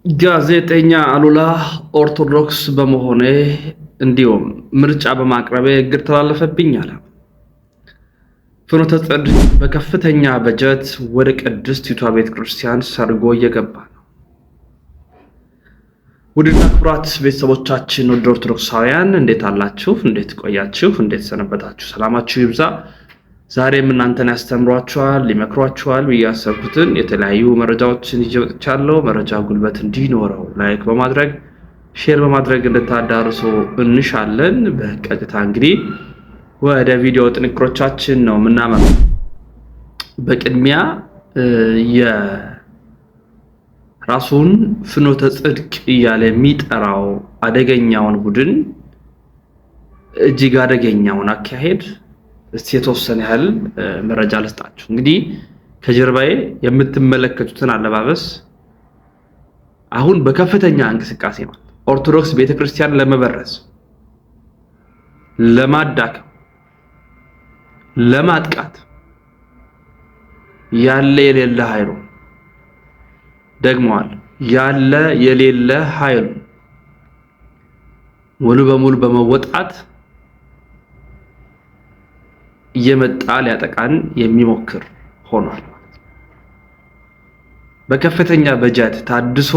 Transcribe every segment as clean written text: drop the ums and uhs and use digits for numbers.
ጋዜጠኛ አሉላ ኦርቶዶክስ በመሆኔ እንዲሁም ምርጫ በማቅረቤ እግድ ተላለፈብኝ አለ። ፍኖተ ጽድቅ በከፍተኛ በጀት ወደ ቅድስቲቷ ቤተክርስቲያን ሰርጎ እየገባ ነው። ውድና ክቡራት ቤተሰቦቻችን ወደ ኦርቶዶክሳውያን እንዴት አላችሁ? እንዴት ቆያችሁ? እንዴት ሰነበታችሁ? ሰላማችሁ ይብዛ። ዛሬም እናንተን ያስተምሯችኋል፣ ሊመክሯችኋል ብዬ ያሰብኩትን የተለያዩ መረጃዎችን ይዤ መጥቻለሁ። መረጃው ጉልበት እንዲኖረው ላይክ በማድረግ ሼር በማድረግ እንድታዳርሱ እንሻለን። በቀጥታ እንግዲህ ወደ ቪዲዮ ጥንቅሮቻችን ነው የምናመራው። በቅድሚያ የራሱን ፍኖተ ጽድቅ እያለ የሚጠራው አደገኛውን ቡድን እጅግ አደገኛውን አካሄድ እስቲ የተወሰነ ያህል መረጃ ልስጣችሁ። እንግዲህ ከጀርባዬ የምትመለከቱትን አለባበስ አሁን በከፍተኛ እንቅስቃሴ ማለት ኦርቶዶክስ ቤተክርስቲያን ለመበረዝ፣ ለማዳከም፣ ለማጥቃት ያለ የሌለ ኃይሉ ደግሞዋል ያለ የሌለ ኃይሉ ሙሉ በሙሉ በመወጣት እየመጣ ሊያጠቃን የሚሞክር ሆኗል። በከፍተኛ በጀት ታድሶ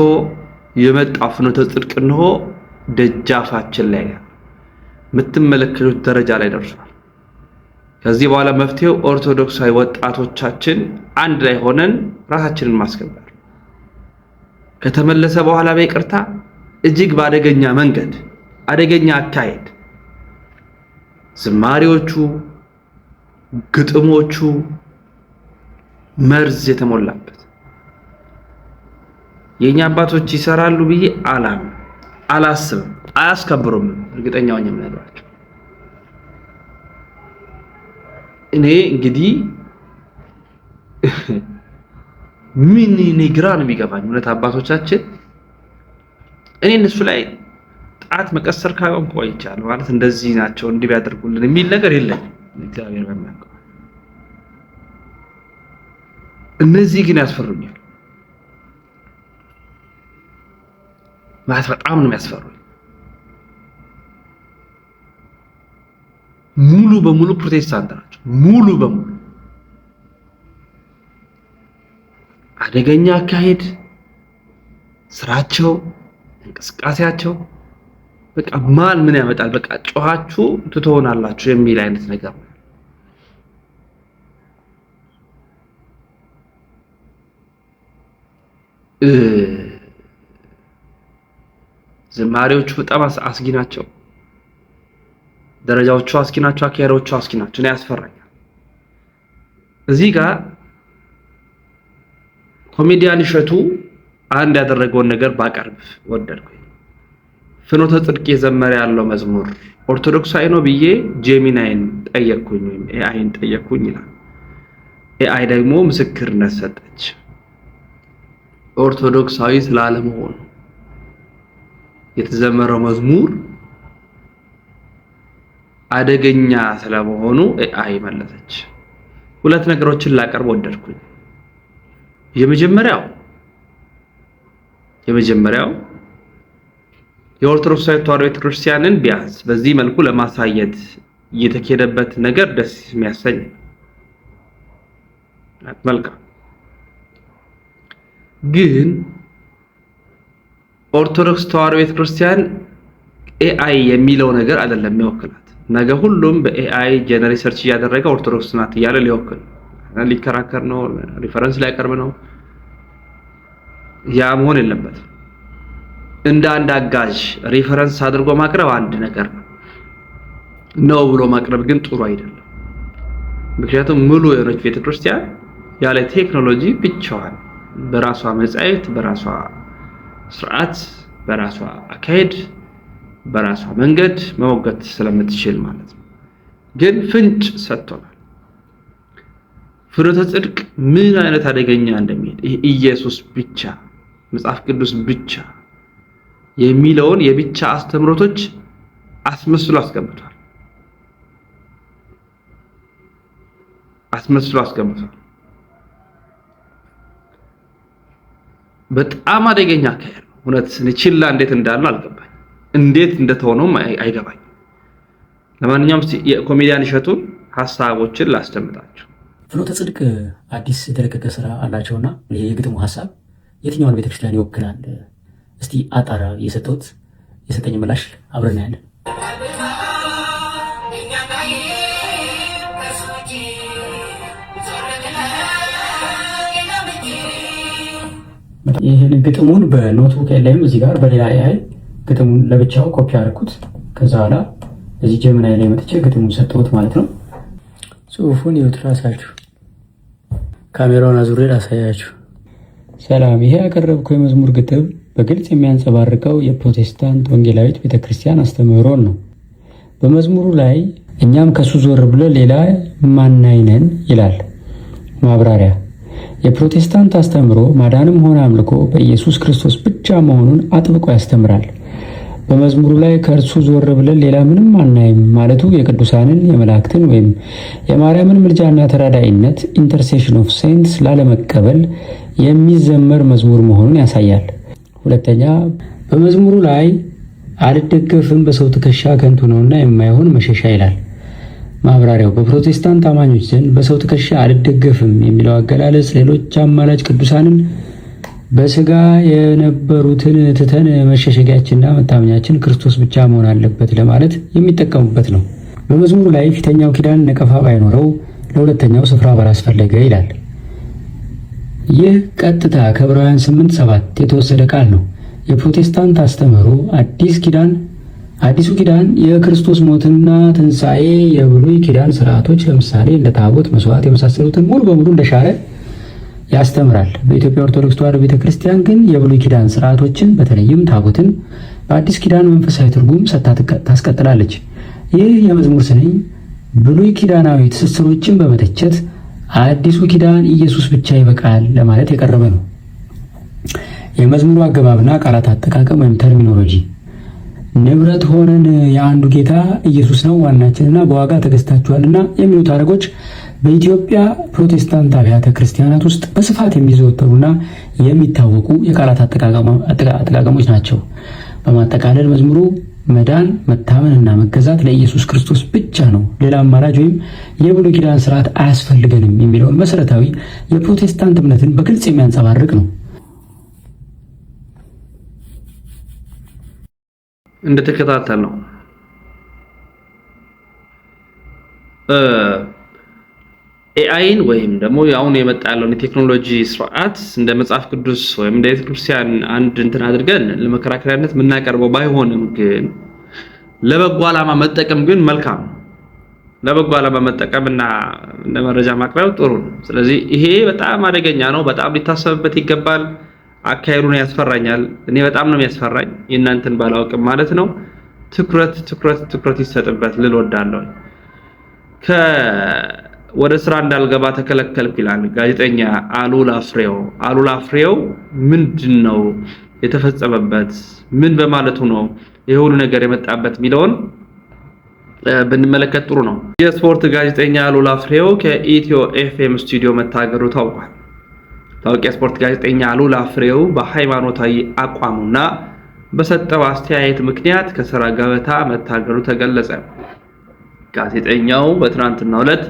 የመጣው ፍኖተ ጽድቅ ነው ደጃፋችን ላይ የምትመለከቱት ደረጃ ላይ ደርሷል። ከዚህ በኋላ መፍትሄው ኦርቶዶክሳዊ ወጣቶቻችን አንድ ላይ ሆነን ራሳችንን ማስከበር፣ ከተመለሰ በኋላ በይቅርታ እጅግ በአደገኛ መንገድ አደገኛ አካሄድ ዝማሬዎቹ፣ ግጥሞቹ መርዝ የተሞላበት የኛ አባቶች ይሰራሉ ብዬ አላስብም፣ አያስከብሩም። እርግጠኛው ነኝ የምነግራቸው እኔ እንግዲህ ምን ግራ ነው የሚገባኝ እውነት አባቶቻችን እኔ እነሱ ላይ ጣት መቀሰር ካቆም ቆይቻለሁ። ማለት እንደዚህ ናቸው እንዲህ ቢያደርጉልን የሚል ነገር የለም። እግዚአብሔር በሚያውቀው እነዚህ ግን ያስፈሩኛል ማለት በጣም ነው የሚያስፈሩኝ። ሙሉ በሙሉ ፕሮቴስታንት ናቸው። ሙሉ በሙሉ አደገኛ አካሄድ፣ ስራቸው፣ እንቅስቃሴያቸው በቃ ማን ምን ያመጣል በቃ ጮሃችሁ ትተውናላችሁ የሚል አይነት ነገር ነው። ዝማሬዎቹ በጣም አስጊ ናቸው። ደረጃዎቹ አስጊ ናቸው። አካሄዶቹ አስጊ ናቸው። እኔ ያስፈራኛል። እዚህ ጋር ኮሜዲያን እሸቱ አንድ ያደረገውን ነገር ባቀርብ ወደድኩኝ። ፍኖተ ጽድቅ የዘመረ ያለው መዝሙር ኦርቶዶክሳዊ ነው ብዬ ጄሚናይን ጠየቅኩኝ ወይም ኤአይን ጠየቅኩኝ ይላል። ኤአይ ደግሞ ምስክርነት ሰጠች ኦርቶዶክሳዊ ስላለመሆኑ። የተዘመረው መዝሙር አደገኛ ስለመሆኑ ኤአይ መለሰች። ሁለት ነገሮችን ላቀርብ ወደድኩኝ። የመጀመሪያው የኦርቶዶክስ ተዋሕዶ ቤተክርስቲያንን ቢያንስ በዚህ መልኩ ለማሳየት እየተኬደበት ነገር ደስ የሚያሰኝ መልካም፣ ግን ኦርቶዶክስ ተዋሕዶ ቤተክርስቲያን ኤአይ የሚለው ነገር አይደለም የሚወክላት። ነገ ሁሉም በኤአይ ጀነሬት ሰርች እያደረገ ኦርቶዶክስ ናት እያለ ሊወክል ሊከራከር ነው፣ ሪፈረንስ ሊያቀርብ ነው። ያ መሆን የለበትም። እንደ አንድ አጋዥ ሪፈረንስ አድርጎ ማቅረብ አንድ ነገር ነው ብሎ ማቅረብ ግን ጥሩ አይደለም። ምክንያቱም ሙሉ የሆነች ቤተክርስቲያን ያለ ቴክኖሎጂ ብቻዋን በራሷ መጻሕፍት፣ በራሷ ስርዓት፣ በራሷ አካሄድ፣ በራሷ መንገድ መሞገት ስለምትችል ማለት ነው። ግን ፍንጭ ሰጥቶናል። ፍኖተ ጽድቅ ምን አይነት አደገኛ እንደሚሄድ ይሄ ኢየሱስ ብቻ መጽሐፍ ቅዱስ ብቻ የሚለውን የብቻ አስተምሮቶች አስመስሎ አስቀምጧል። በጣም አደገኛ አካሄድ ነው። እውነት ችላ እንዴት እንዳለ አልገባኝ፣ እንዴት እንደተሆነው አይገባኝ። ለማንኛውም የኮሜዲያን እሸቱን ሐሳቦችን ላስደምጣችሁ። ፍኖተ ጽድቅ አዲስ የተለቀቀ ስራ አላቸውና ይሄ የግጥሙ ሐሳብ የትኛውን ቤተክርስቲያን ይወክላል? እስቲ አጣራ የሰጠኝ ምላሽ አብረን ያለን። ይህን ግጥሙን በኖትቡክ ላይም እዚህ ጋር በሌላ AI ግጥሙን ለብቻው ኮፒ አድርኩት። ከዛ በኋላ እዚህ ጀሚናይ ላይ መጥቼ ግጥሙን ሰጠሁት ማለት ነው። ጽሁፉን ይወት ራሳችሁ ካሜራውን አዙሬ ላሳያችሁ። ሰላም፣ ይሄ ያቀረብከው የመዝሙር ግጥም በግልጽ የሚያንጸባርቀው የፕሮቴስታንት ወንጌላዊት ቤተክርስቲያን አስተምህሮን ነው። በመዝሙሩ ላይ እኛም ከሱ ዞር ብሎ ሌላ ማናይነን ይላል። ማብራሪያ፣ የፕሮቴስታንት አስተምህሮ ማዳንም ሆነ አምልኮ በኢየሱስ ክርስቶስ ብቻ መሆኑን አጥብቆ ያስተምራል። በመዝሙሩ ላይ ከእርሱ ዞር ብለን ሌላ ምንም አናይም ማለቱ የቅዱሳንን የመላእክትን ወይም የማርያምን ምልጃና ተራዳኢነት ኢንተርሴሽን ኦፍ ሴንትስ ላለመቀበል የሚዘመር መዝሙር መሆኑን ያሳያል። ሁለተኛ፣ በመዝሙሩ ላይ አልደገፍም በሰው ትከሻ ከንቱ ነውና የማይሆን መሸሻ ይላል። ማብራሪያው፣ በፕሮቴስታንት አማኞች ዘንድ በሰው ትከሻ አልደገፍም የሚለው አገላለጽ ሌሎች አማላጭ ቅዱሳንን በስጋ የነበሩትን ትተን መሸሸጊያችንና መታመኛችን ክርስቶስ ብቻ መሆን አለበት ለማለት የሚጠቀሙበት ነው። በመዝሙሩ ላይ ፊተኛው ኪዳን ነቀፋ ባይኖረው ለሁለተኛው ስፍራ ባላስፈለገ ይላል። ይህ ቀጥታ ከዕብራውያን 8:7 የተወሰደ ቃል ነው። የፕሮቴስታንት አስተምህሮ አዲሱ ኪዳን የክርስቶስ ሞትና ትንሣኤ የብሉይ ኪዳን ስርዓቶች ለምሳሌ እንደ ታቦት፣ መስዋዕት የመሳሰሉትን ሙሉ በሙሉ እንደሻረ ያስተምራል። በኢትዮጵያ ኦርቶዶክስ ተዋሕዶ ቤተክርስቲያን ግን የብሉይ ኪዳን ስርዓቶችን በተለይም ታቦትን በአዲስ ኪዳን መንፈሳዊ ትርጉም ሰጥታ ታስቀጥላለች። ይህ የመዝሙር ስንኝ ብሉይ ኪዳናዊ ትስስሮችን በመተቸት አዲሱ ኪዳን ኢየሱስ ብቻ ይበቃል ለማለት የቀረበ ነው። የመዝሙሩ አገባብና ቃላት አጠቃቀም ወይም ተርሚኖሎጂ፣ ንብረት ሆነን የአንዱ ጌታ ኢየሱስ ነው ዋናችንና በዋጋ ተገዝታችኋልና የሚሉት ሐረጎች በኢትዮጵያ ፕሮቴስታንት አብያተ ክርስቲያናት ውስጥ በስፋት የሚዘወተሩና የሚታወቁ የቃላት አጠቃቀሞች ናቸው። በማጠቃለል መዝሙሩ መዳን፣ መታመንና መገዛት ለኢየሱስ ክርስቶስ ብቻ ነው፣ ሌላ አማራጭ ወይም የብሉይ ኪዳን ስርዓት አያስፈልገንም የሚለውን መሰረታዊ የፕሮቴስታንት እምነትን በግልጽ የሚያንጸባርቅ ነው። እንደተከታተል ነው ኤአይን ወይም ደግሞ አሁን የመጣ ያለውን የቴክኖሎጂ ስርዓት እንደ መጽሐፍ ቅዱስ ወይም እንደ ቤተክርስቲያን አንድ እንትን አድርገን ለመከራከሪያነት የምናቀርበው ባይሆንም ግን ለበጎ ዓላማ መጠቀም ግን መልካም ነው። ለበጎ ዓላማ መጠቀምና ለመረጃ ማቅረብ ጥሩ ነው። ስለዚህ ይሄ በጣም አደገኛ ነው። በጣም ሊታሰብበት ይገባል። አካሄዱን ያስፈራኛል። እኔ በጣም ነው የሚያስፈራኝ፣ የእናንተን ባላውቅም ማለት ነው። ትኩረት ይሰጥበት ልል ወዳለሁ። ወደ ስራ እንዳልገባ ተከለከልኩ ይላል ጋዜጠኛ አሉላ ፍሬው ምንድነው የተፈጸመበት? ምን በማለቱ ነው ይሄ ሁሉ ነገር የመጣበት ሚለውን ብንመለከት ጥሩ ነው። የስፖርት ጋዜጠኛ አሉላ ፍሬው ከኢትዮ ኤፍኤም ስቱዲዮ መታገዱ ታውቋል። ታዋቂ ስፖርት ጋዜጠኛ አሉላ ፍሬው በሃይማኖታዊ አቋሙና በሰጠው አስተያየት ምክንያት ከስራ ገበታ መታገዱ ተገለጸ። ጋዜጠኛው በትናንትናው ዕለት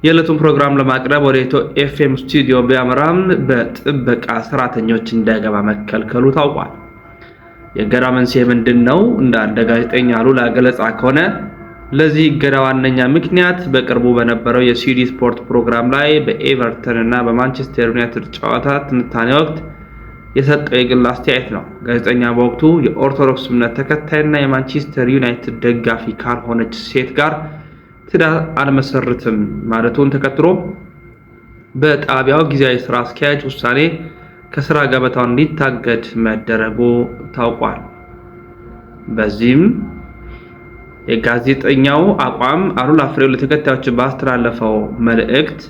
የዕለቱን ፕሮግራም ለማቅረብ ወደ ኢትዮ ኤፍኤም ስቱዲዮ ቢያመራም በጥበቃ ሰራተኞች እንዳይገባ መከልከሉ ታውቋል። የእገዳ መንስኤ ምንድነው? እንደ ጋዜጠኛ አሉላ ገለጻ ከሆነ ለዚህ እገዳ ዋነኛ ምክንያት በቅርቡ በነበረው የሲዲ ስፖርት ፕሮግራም ላይ በኤቨርተን እና በማንቸስተር ዩናይትድ ጨዋታ ትንታኔ ወቅት የሰጠው የግል አስተያየት ነው። ጋዜጠኛ በወቅቱ የኦርቶዶክስ እምነት ተከታይና የማንቸስተር ዩናይትድ ደጋፊ ካልሆነች ሴት ጋር ትዳር አልመሰርትም ማለቱን ተከትሎ በጣቢያው ጊዜያዊ ስራ አስኪያጅ ውሳኔ ከስራ ገበታው እንዲታገድ መደረጉ ታውቋል። በዚህም የጋዜጠኛው አቋም አሉላ ፍሬው ለተከታዮች ባስተላለፈው መልእክት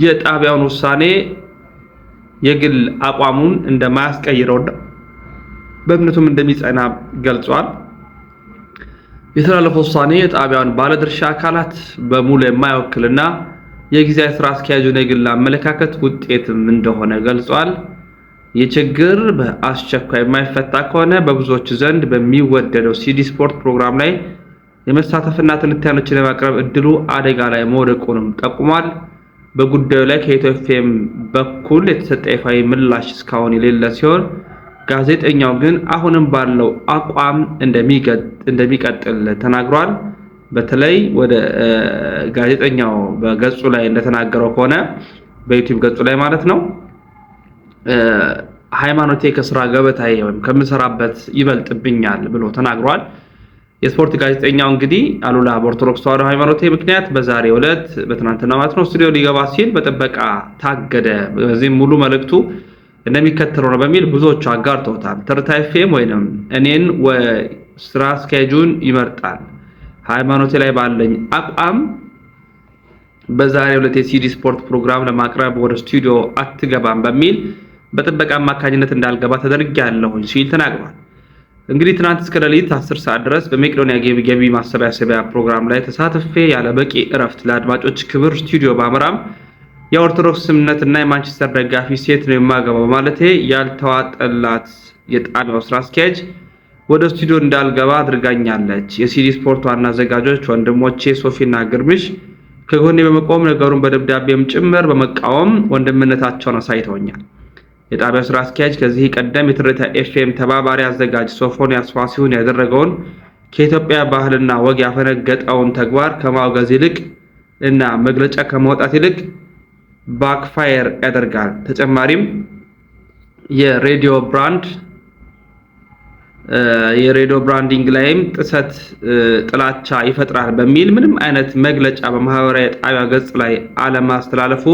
የጣቢያውን ውሳኔ የግል አቋሙን እንደማያስቀይረውና በእምነቱም እንደሚጸና ገልጿል። የተላለፈው ውሳኔ የጣቢያውን ባለድርሻ አካላት በሙሉ የማይወክልና የጊዜያዊ ስራ አስኪያጁን የግል አመለካከት ውጤትም እንደሆነ ገልጿል። የችግር በአስቸኳይ የማይፈታ ከሆነ በብዙዎች ዘንድ በሚወደደው ሲዲ ስፖርት ፕሮግራም ላይ የመሳተፍና ትንታኔዎችን የማቅረብ እድሉ አደጋ ላይ መውደቁንም ጠቁሟል። በጉዳዩ ላይ ከኢትዮ ኤፍኤም በኩል የተሰጠ ይፋዊ ምላሽ እስካሁን የሌለ ሲሆን ጋዜጠኛው ግን አሁንም ባለው አቋም እንደሚቀጥል ተናግሯል። በተለይ ወደ ጋዜጠኛው በገጹ ላይ እንደተናገረው ከሆነ በዩቲዩብ ገጹ ላይ ማለት ነው ሃይማኖቴ ከስራ ገበታዬ ወይም ከምሰራበት ይበልጥብኛል ብሎ ተናግሯል። የስፖርት ጋዜጠኛው እንግዲህ አሉላ በኦርቶዶክስ ተዋሕዶ ሃይማኖቴ ምክንያት በዛሬው ዕለት በትናንትና ማለት ነው ስቱዲዮ ሊገባ ሲል በጥበቃ ታገደ። በዚህም ሙሉ መልእክቱ እንደሚከተለው ነው በሚል ብዙዎቹ አጋርተውታል። ትርታ ኤፍኤም ወይንም እኔን ስራ አስኪያጁን ይመርጣል። ሃይማኖቴ ላይ ባለኝ አቋም በዛሬው ዕለት የሲዲ ስፖርት ፕሮግራም ለማቅረብ ወደ ስቱዲዮ አትገባም በሚል በጥበቃ አማካኝነት እንዳልገባ ተደርጌያለሁ ሲል ተናግሯል። እንግዲህ ትናንት እስከ ሌሊት 10 ሰዓት ድረስ በመቄዶንያ ገቢ ማሰባሰቢያ ፕሮግራም ላይ ተሳትፌ ያለ በቂ እረፍት ለአድማጮች ክብር ስቱዲዮ ባመራም የኦርቶዶክስ እምነትና የማንቸስተር ደጋፊ ሴት ነው የማገባው ማለቴ ያልተዋጠላት የጣቢያው ስራ አስኪያጅ ወደ ስቱዲዮ እንዳልገባ አድርጋኛለች። የሲዲ ስፖርት ዋና አዘጋጆች ወንድሞቼ ሶፊና ግርምሽ ከጎኔ በመቆም ነገሩን በደብዳቤም ጭምር በመቃወም ወንድምነታቸውን አሳይተውኛል። የጣቢያው ስራ አስኪያጅ ከዚህ ቀደም የትርታ ኤፍኤም ተባባሪ አዘጋጅ ሶፎንያስ ፋሲሁን ያደረገውን ከኢትዮጵያ ባህልና ወግ ያፈነገጠውን ተግባር ከማውገዝ ይልቅ እና መግለጫ ከማውጣት ይልቅ ባክፋየር ያደርጋል። ተጨማሪም የሬዲዮ ብራንዲንግ ላይም ጥላቻ ይፈጥራል በሚል ምንም አይነት መግለጫ በማህበራዊ ጣቢያ ገጽ ላይ አለማስተላለፉ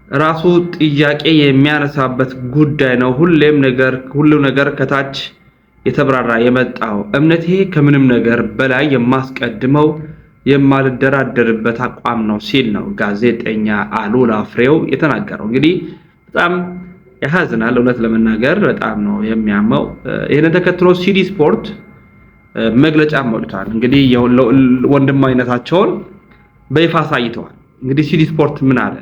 ራሱ ጥያቄ የሚያነሳበት ጉዳይ ነው። ሁሉ ነገር ከታች የተብራራ የመጣው እምነቴ ከምንም ነገር በላይ የማስቀድመው የማልደራደርበት አቋም ነው ሲል ነው ጋዜጠኛ አሉላ ፍሬው የተናገረው። እንግዲህ በጣም ያሳዝናል። እውነት ለመናገር በጣም ነው የሚያመው። ይሄንን ተከትሎ ሲዲ ስፖርት መግለጫ ሞልቷል። እንግዲህ ወንድማዊነታቸውን በይፋ አሳይተዋል። እንግዲህ ሲዲ ስፖርት ምን አለ?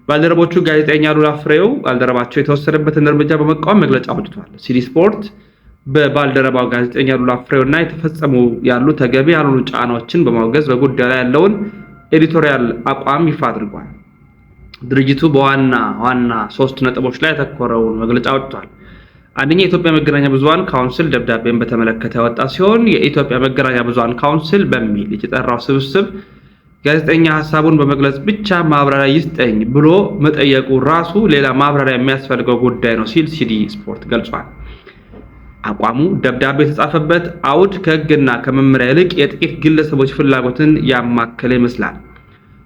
ባልደረቦቹ ጋዜጠኛ አሉላ ፍሬው ባልደረባቸው የተወሰደበትን እርምጃ በመቃወም መግለጫ አውጥቷል። ሲዲ ስፖርት በባልደረባው ጋዜጠኛ አሉላ ፍሬውና የተፈጸሙ ያሉ ተገቢ ያልሆኑ ጫናዎችን በማውገዝ በጉዳዩ ላይ ያለውን ኤዲቶሪያል አቋም ይፋ አድርጓል። ድርጅቱ በዋና 3 ነጥቦች ላይ ያተኮረውን መግለጫ አውጥቷል። አንደኛ የኢትዮጵያ መገናኛ ብዙሃን ካውንስል ደብዳቤን በተመለከተ ያወጣ ሲሆን የኢትዮጵያ መገናኛ ብዙሃን ካውንስል በሚል የተጠራው ስብስብ ጋዜጠኛ ሐሳቡን በመግለጽ ብቻ ማብራሪያ ይስጠኝ ብሎ መጠየቁ ራሱ ሌላ ማብራሪያ የሚያስፈልገው ጉዳይ ነው ሲል ሲዲ ስፖርት ገልጿል። አቋሙ ደብዳቤ የተጻፈበት አውድ ከሕግና ከመመሪያ ይልቅ የጥቂት ግለሰቦች ፍላጎትን ያማከለ ይመስላል።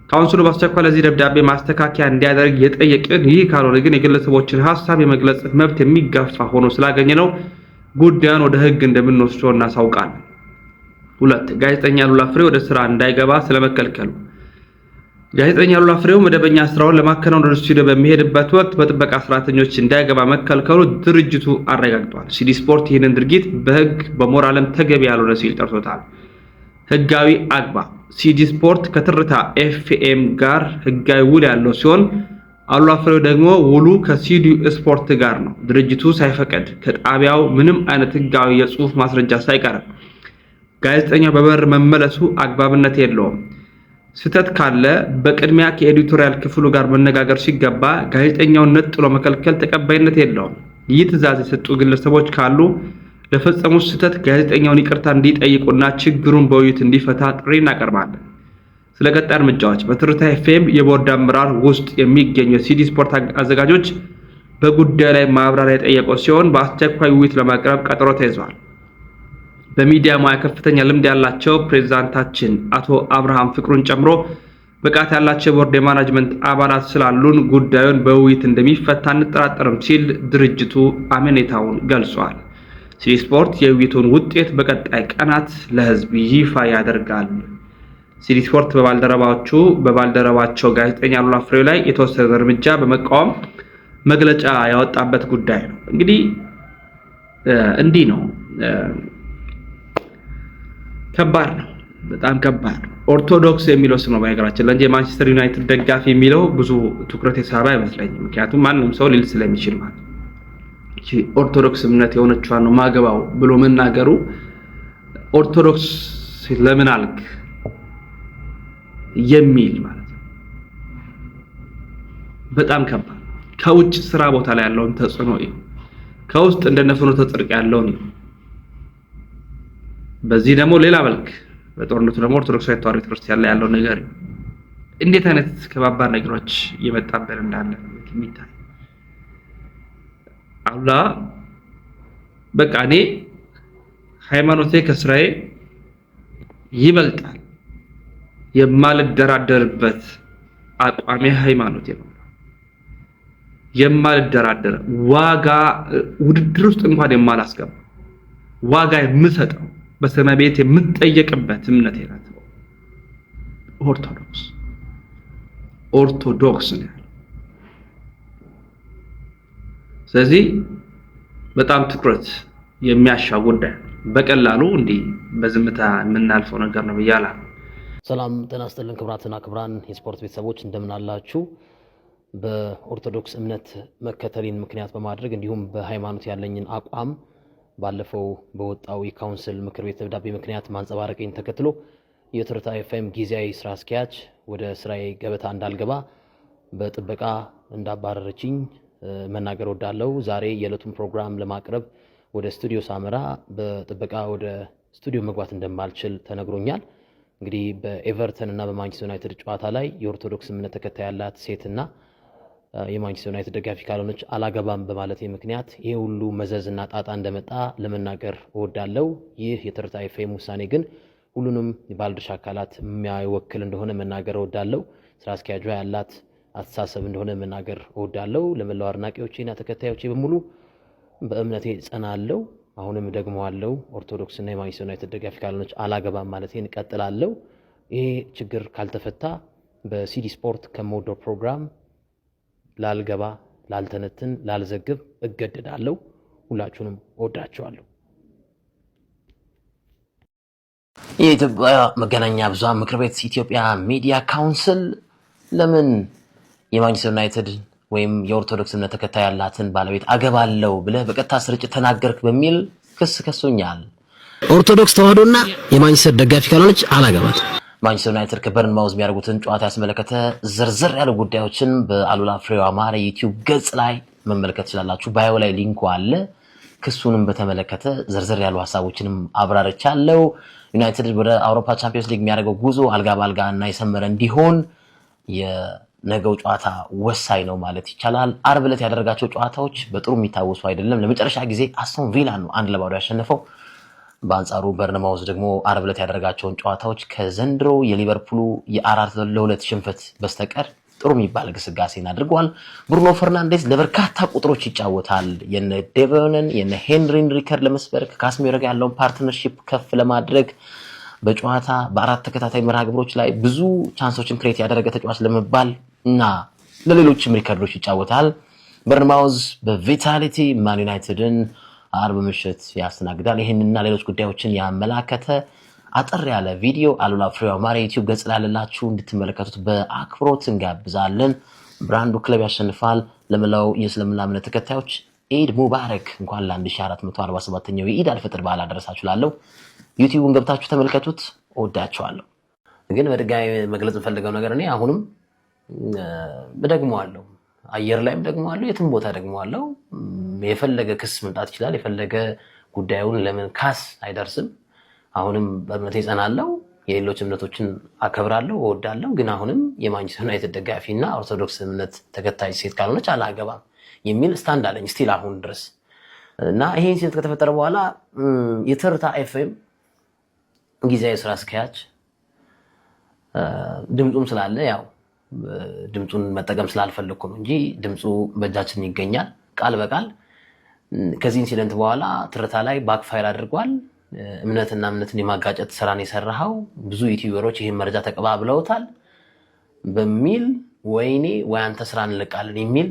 ካውንስሉ በአስቸኳይ ለዚህ ደብዳቤ ማስተካከያ እንዲያደርግ የጠየቅን፣ ይህ ካልሆነ ግን የግለሰቦችን ሐሳብ የመግለጽ መብት የሚጋፋ ሆኖ ስላገኘ ነው ጉዳዩን ወደ ሕግ እንደምንወስደው እናሳውቃለን። 2 ጋዜጠኛ አሉላ ፍሬው ወደ ስራ እንዳይገባ ስለመከልከሉ። ጋዜጠኛ አሉላ ፍሬው መደበኛ ስራውን ለማከናወን ወደ ስቱዲዮ በሚሄድበት ወቅት በጥበቃ ሰራተኞች እንዳይገባ መከልከሉ ድርጅቱ አረጋግጧል። ሲዲ ስፖርት ይህንን ድርጊት በህግ በሞራልም ተገቢ ያልሆነ ሲል ጠርቶታል። ህጋዊ አግባብ ሲዲ ስፖርት ከትርታ ኤፍኤም ጋር ህጋዊ ውል ያለው ሲሆን አሉላ ፍሬው ደግሞ ውሉ ከሲዲ ስፖርት ጋር ነው። ድርጅቱ ሳይፈቀድ ከጣቢያው ምንም አይነት ህጋዊ የጽሁፍ ማስረጃ ሳይቀርብ ጋዜጠኛው በበር መመለሱ አግባብነት የለውም። ስህተት ካለ በቅድሚያ ከኤዲቶሪያል ክፍሉ ጋር መነጋገር ሲገባ ጋዜጠኛውን ነጥሎ መከልከል ተቀባይነት የለውም። ይህ ትዕዛዝ የሰጡ ግለሰቦች ካሉ ለፈጸሙት ስህተት ጋዜጠኛውን ይቅርታ እንዲጠይቁና ችግሩን በውይይት እንዲፈታ ጥሪ እናቀርባለን። ስለ ቀጣይ እርምጃዎች በትርታ ኤፍኤም የቦርድ አመራር ውስጥ የሚገኙ የሲዲ ስፖርት አዘጋጆች በጉዳዩ ላይ ማብራሪያ የጠየቁ ሲሆን በአስቸኳይ ውይይት ለማቅረብ ቀጠሮ ተይዟል። በሚዲያ ሙያ ከፍተኛ ልምድ ያላቸው ፕሬዝዳንታችን አቶ አብርሃም ፍቅሩን ጨምሮ ብቃት ያላቸው ቦርድ የማናጅመንት አባላት ስላሉን ጉዳዩን በውይይት እንደሚፈታ እንጠራጠርም ሲል ድርጅቱ አመኔታውን ገልጿል። ሲዲ ስፖርት የውይይቱን ውጤት በቀጣይ ቀናት ለህዝብ ይፋ ያደርጋል። ሲዲ ስፖርት በባልደረባቸው ጋዜጠኛ አሉላ ፍሬው ላይ የተወሰደ እርምጃ በመቃወም መግለጫ ያወጣበት ጉዳይ ነው። እንግዲህ እንዲህ ነው። ከባድ ነው፣ በጣም ከባድ ነው። ኦርቶዶክስ የሚለው ስም ነው በነገራችን ላይ ማንቸስተር ዩናይትድ ደጋፊ የሚለው ብዙ ትኩረት የሳበ አይመስለኝም። ምክንያቱም ማንም ሰው ሊል ስለሚችል ማለት ኦርቶዶክስ እምነት የሆነችዋን ነው ማገባው ብሎ መናገሩ ኦርቶዶክስ ለምን አልክ የሚል ማለት ነው። በጣም ከባድ ከውጭ ስራ ቦታ ላይ ያለውን ተጽዕኖ እዩ፣ ከውስጥ እንደነፍኖተ ጽድቅ ያለውን እዩ። በዚህ ደግሞ ሌላ መልክ በጦርነቱ ደግሞ ኦርቶዶክሳዊ ተዋሕዶ ቤተክርስቲያን ላይ ያለው ነገር እንዴት አይነት ከባባድ ነገሮች እየመጣብን እንዳለ የሚታይ አላ በቃ እኔ ሃይማኖቴ ከስራዬ ይበልጣል የማልደራደርበት አቋሜ ሃይማኖቴ ነው። የማልደራደር ዋጋ ውድድር ውስጥ እንኳን የማላስገባ ዋጋ የምሰጠው በሰማይ ቤት የምትጠየቅበት እምነቴ ናት። ኦርቶዶክስ ነው። ስለዚህ በጣም ትኩረት የሚያሻው ጉዳይ በቀላሉ እንዲህ በዝምታ የምናልፈው ነገር ነው ብያለሁ። ሰላም ጤና ይስጥልን ክብራትና ክብራን የስፖርት ቤተሰቦች እንደምን አላችሁ? በኦርቶዶክስ እምነት መከተልን ምክንያት በማድረግ እንዲሁም በሃይማኖት ያለኝን አቋም ባለፈው በወጣው የካውንስል ምክር ቤት ደብዳቤ ምክንያት ማንጸባረቅን ተከትሎ የትርታ ኤፍኤም ጊዜያዊ ስራ አስኪያጅ ወደ ስራዬ ገበታ እንዳልገባ በጥበቃ እንዳባረረችኝ መናገር ወዳለው ዛሬ የዕለቱን ፕሮግራም ለማቅረብ ወደ ስቱዲዮ ሳመራ በጥበቃ ወደ ስቱዲዮ መግባት እንደማልችል ተነግሮኛል። እንግዲህ በኤቨርተን እና በማንቸስተር ዩናይትድ ጨዋታ ላይ የኦርቶዶክስ እምነት ተከታይ ያላት ሴትና የማንቸስተር ዩናይትድ ደጋፊ ካልሆነች አላገባም በማለቴ ምክንያት ይሄ ሁሉ መዘዝና ጣጣ እንደመጣ ለመናገር እወዳለሁ። ይህ የትርታ ኤፍኤም ውሳኔ ግን ሁሉንም የባለድርሻ አካላት የሚያወክል እንደሆነ መናገር እወዳለሁ። ስራ አስኪያጇ ያላት አስተሳሰብ እንደሆነ መናገር እወዳለሁ። ለመላው አድናቂዎቼና ተከታዮቼ በሙሉ በእምነቴ ጸናለሁ። አሁንም ደግመዋለሁ። ኦርቶዶክስ እና የማንቸስተር ዩናይትድ ደጋፊ ካልሆነች አላገባም ማለቴን እቀጥላለሁ። ይሄ ችግር ካልተፈታ በሲዲ ስፖርት ከሞዶ ፕሮግራም ላልገባ፣ ላልተነትን፣ ላልዘግብ እገደዳለሁ። ሁላችሁንም እወዳችኋለሁ። የኢትዮጵያ መገናኛ ብዙሃን ምክር ቤት ኢትዮጵያ ሚዲያ ካውንስል ለምን የማንቸስተር ዩናይትድ ወይም የኦርቶዶክስ እምነት ተከታይ ያላትን ባለቤት አገባለሁ ብለህ በቀጥታ ስርጭት ተናገርክ በሚል ክስ ከሶኛል። ኦርቶዶክስ ተዋህዶና የማንቸስተር ደጋፊ ካልሆነች አላገባት። ማንቸስተር ዩናይትድ ከበርንማውዝ የሚያደርጉትን ጨዋታ ያስመለከተ ዝርዝር ያሉ ጉዳዮችን በአሉላ ፍሬው አማረ ዩቲዩብ ገጽ ላይ መመልከት ትችላላችሁ። ባዮ ላይ ሊንኩ አለ። ክሱንም በተመለከተ ዝርዝር ያሉ ሀሳቦችንም አብራርቻለሁ። ዩናይትድ ወደ አውሮፓ ቻምፒዮንስ ሊግ የሚያደርገው ጉዞ አልጋ ባልጋ እና የሰመረ እንዲሆን የነገው ጨዋታ ወሳኝ ነው ማለት ይቻላል። አርብ ዕለት ያደረጋቸው ጨዋታዎች በጥሩ የሚታወሱ አይደለም። ለመጨረሻ ጊዜ አስቶን ቪላ ነው 1-2 ያሸነፈው። በአንጻሩ በርንማውዝ ደግሞ አርብ ዕለት ያደረጋቸውን ጨዋታዎች ከዘንድሮ የሊቨርፑሉ የ4-2 ሽንፈት በስተቀር ጥሩ የሚባል ግስጋሴን አድርጓል። ብሩኖ ፈርናንዴዝ ለበርካታ ቁጥሮች ይጫወታል። የነ ዴቨንን የነ ሄንሪን ሪከርድ ለመስበር ከካስሜሮ ጋር ያለውን ፓርትነርሺፕ ከፍ ለማድረግ በጨዋታ በአራት ተከታታይ መርሃ ግብሮች ላይ ብዙ ቻንሶችን ክሬት ያደረገ ተጫዋች ለመባል እና ለሌሎችም ሪከርዶች ይጫወታል። በርንማውዝ በቪታሊቲ ማን ዩናይትድን አርብ ምሽት ያስተናግዳል። ይህንና ሌሎች ጉዳዮችን ያመላከተ አጠር ያለ ቪዲዮ አሉላ ፍሬው አማረ ዩቲዩብ ገጽ ላይ ያለላችሁ እንድትመለከቱት በአክብሮት እንጋብዛለን። ብራንዱ ክለብ ያሸንፋል። ለመላው የእስልምና እምነት ተከታዮች ኢድ ሙባረክ። እንኳን ለ1447ኛው የኢድ አልፈጥር በዓል አደረሳችሁ ላለው ዩቲዩብን ገብታችሁ ተመልከቱት። እወዳችኋለሁ። ግን በድጋሚ መግለጽ እንፈልገው ነገር እኔ አሁንም በደግመዋለሁ፣ አየር ላይም ደግመዋለሁ፣ የትም ቦታ ደግመዋለሁ። የፈለገ ክስ መምጣት ይችላል። የፈለገ ጉዳዩን ለምን ካስ አይደርስም። አሁንም በእምነቴ ጸናለሁ። የሌሎች እምነቶችን አከብራለሁ፣ እወዳለሁ። ግን አሁንም የማንቸስተር ዩናይትድ ደጋፊና ኦርቶዶክስ እምነት ተከታይ ሴት ካልሆነች አላገባም የሚል ስታንድ አለኝ ስቲል አሁን ድረስ እና ይሄ ኢንሲደንት ከተፈጠረ በኋላ የትርታ ኤፍኤም ጊዜያዊ ስራ አስኪያጅ ድምፁም ስላለ ያው ድምፁን መጠቀም ስላልፈለኩ ነው እንጂ ድምፁ በእጃችን ይገኛል። ቃል በቃል ከዚህ ኢንሲደንት በኋላ ትርታ ላይ ባክፋይር አድርጓል። እምነትና እምነትን የማጋጨት ስራን የሰራው ብዙ ዩቲዩበሮች ይህን መረጃ ተቀባብለውታል በሚል ወይኔ ወይ አንተ ስራ እንለቃለን የሚል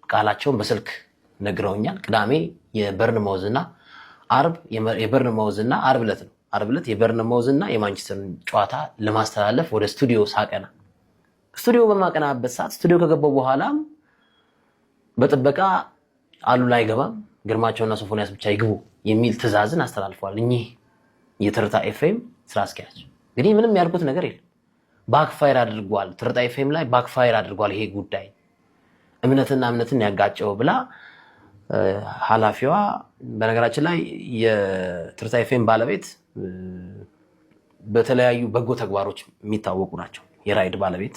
ቃላቸውን በስልክ ነግረውኛል። ቅዳሜ የበርንማውዝና አርብ ዕለት ነው። አርብ ዕለት የበርንማውዝና የማንቸስተር ጨዋታ ለማስተላለፍ ወደ ስቱዲዮ ሳቀና ስቱዲዮ በማቀናበት ሰዓት ስቱዲዮ ከገባው በኋላ በጥበቃ አሉላ አይገባም ግርማቸውና ሶፎንያስ ብቻ ይግቡ የሚል ትዕዛዝን አስተላልፈዋል። እኚህ የትርታ ኤፍኤም ስራ አስኪያጅ እንግዲህ ምንም ያልኩት ነገር የለም። ባክፋየር አድርጓል። ትርታ ኤፍኤም ላይ ባክፋየር አድርጓል። ይሄ ጉዳይ እምነትና እምነትን ያጋጨው ብላ ኃላፊዋ በነገራችን ላይ የትርታ ኤፍኤም ባለቤት በተለያዩ በጎ ተግባሮች የሚታወቁ ናቸው። የራይድ ባለቤት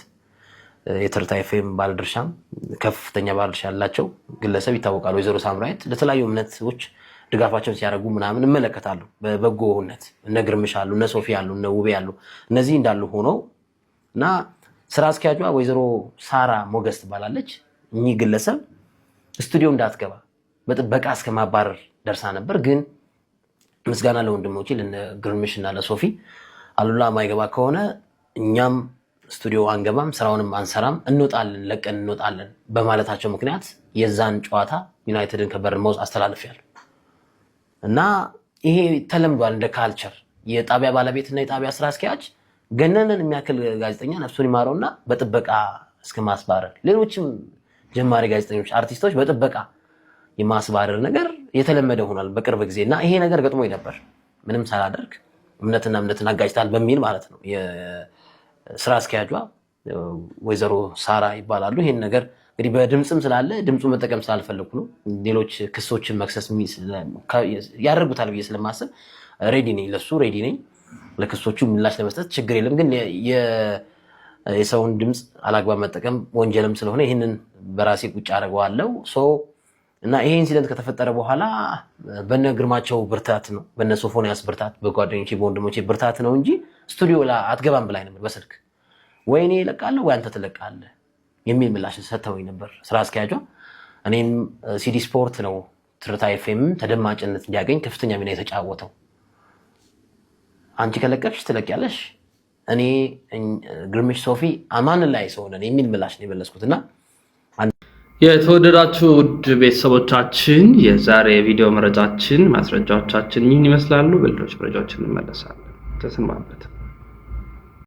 የትርታ ኤፍኤም ባለድርሻም ከፍተኛ ባለድርሻ ያላቸው ግለሰብ ይታወቃሉ። ወይዘሮ ሳምራዊት ለተለያዩ እምነቶች ድጋፋቸውን ሲያደርጉ ምናምን እመለከታለሁ በበጎነት። እነ ግርምሽ አሉ፣ እነ ሶፊ አሉ፣ እነ ውቤ አሉ። እነዚህ እንዳሉ ሆነው እና ስራ አስኪያጇ ወይዘሮ ሳራ ሞገስ ትባላለች። እኚህ ግለሰብ ስቱዲዮ እንዳትገባ በጥበቃ እስከ ማባረር ደርሳ ነበር። ግን ምስጋና ለወንድሞቼ ለነ ግርምሽ እና ለሶፊ አሉላ ማይገባ ከሆነ እኛም ስቱዲዮ አንገባም፣ ስራውንም አንሰራም፣ እንወጣለን፣ ለቀን እንወጣለን በማለታቸው ምክንያት የዛን ጨዋታ ዩናይትድን ከበርንማውዝ አስተላልፌያለሁ እና ይሄ ተለምዷል እንደ ካልቸር። የጣቢያ ባለቤትና የጣቢያ ስራ አስኪያጅ ገነንን የሚያክል ጋዜጠኛ ነፍሱን ይማረውና በጥበቃ እስከ ማስባረር፣ ሌሎችም ጀማሪ ጋዜጠኞች አርቲስቶች በጥበቃ የማስባረር ነገር የተለመደ ሆኗል በቅርብ ጊዜ እና ይሄ ነገር ገጥሞኝ ነበር ምንም ሳላደርግ እምነትና እምነትን አጋጭታል በሚል ማለት ነው። የስራ አስኪያጇ ወይዘሮ ሳራ ይባላሉ። ይሄን ነገር እንግዲህ በድምጽም ስላለ ድምጹ መጠቀም ስላልፈለኩ ነው። ሌሎች ክሶችን መክሰስ ያደርጉታል ብዬ ስለማስብ ሬዲ ነኝ፣ ለሱ ሬዲ ነኝ። ለክሶቹ ምላሽ ለመስጠት ችግር የለም። ግን የሰውን ድምጽ አላግባብ መጠቀም ወንጀልም ስለሆነ ይህንን በራሴ ቁጭ አደርገዋለሁ። እና ይሄ ኢንሲደንት ከተፈጠረ በኋላ በነ ግርማቸው ብርታት ነው፣ በነ ሶፎንያስ ብርታት፣ በጓደኞቼ በወንድሞቼ ብርታት ነው እንጂ ስቱዲዮ አትገባም ብላኝ ነበር በስልክ። ወይ እኔ እለቃለሁ ወይ አንተ ትለቃለህ የሚል ምላሽ ሰጥተውኝ ነበር ስራ አስኪያጇ። እኔም ሲዲ ስፖርት ነው ትርታ ኤፍኤም ተደማጭነት እንዲያገኝ ከፍተኛ ሚና የተጫወተው። አንቺ ከለቀቅሽ ትለቂያለሽ፣ እኔ ግርምሽ ሶፊ አማን ላይ ሰው ነን የሚል ምላሽ ነው የመለስኩትና የተወደዳችሁ ውድ ቤተሰቦቻችን የዛሬ ቪዲዮ መረጃችን ማስረጃዎቻችን ይህን ይመስላሉ። በሌሎች መረጃዎች እንመለሳለን። ተሰማበት።